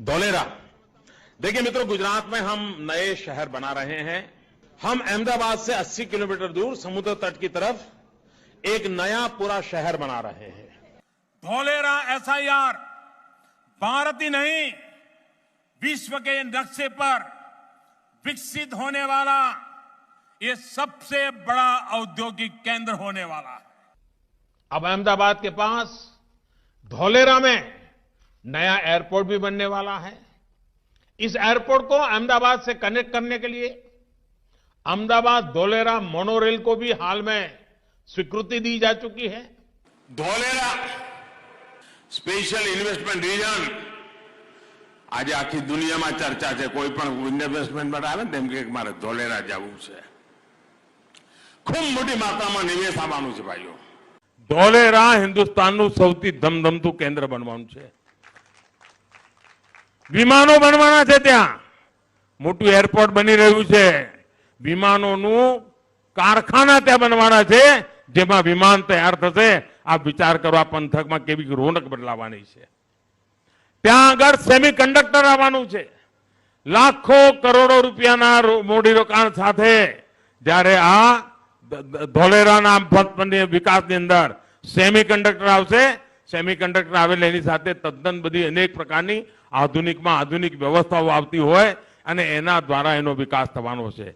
धोलेरा। देखिए मित्रों, गुजरात में हम नए शहर बना रहे हैं। हम अहमदाबाद से 80 किलोमीटर दूर समुद्र तट की तरफ एक नया पूरा शहर बना रहे हैं। धोलेरा एसआईआर भारत ही नहीं, विश्व के नक्शे पर विकसित होने वाला ये सबसे बड़ा औद्योगिक केंद्र होने वाला है। अब अहमदाबाद के पास धोलेरा में नया एयरपोर्ट भी बनने वाला है। इस एयरपोर्ट को अहमदाबाद से कनेक्ट करने के लिए अहमदाबाद धोलेरा मोनोरेल को भी हाल में स्वीकृति दी जा चुकी है। धोलेरा स्पेशल इन्वेस्टमेंट रीजन आज आखी दुनिया में चर्चा है। कोई इन्वेस्टमेंट आवे तेम के मारे धोलेरा जवुं छे। खूब मोटी मात्रा में निवेश आववानुं छे भाईओ। ધોલેરા હિન્દુસ્તાનનું સૌથી ધમધમતું કેન્દ્ર બનવાનું છે। વિમાનો બનવાના છે, ત્યાં મોટું એરપોર્ટ બની રહ્યું છે। વિમાનોનું કારખાના ત્યાં બનવાના છે, જેમાં વિમાન તૈયાર થશે। આ વિચાર કરો, આ પંથકમાં કેવી રોનક બદલાવાની છે। ત્યાં આગળ સેમિકન્ડક્ટર આવવાનું છે। લાખો કરોડો રૂપિયાના મૂડીરોકાણ સાથે જ્યારે આ ધોલેરાના વિકાસની અંદર સેમિકન્ડક્ટર આવશે। સેમિકન્ડક્ટર આવેલા એની સાથે તદ્દન બધી અનેક પ્રકારની આધુનિકમાં આધુનિક વ્યવસ્થાઓ આવતી હોય અને એના દ્વારા એનો વિકાસ થવાનો છે।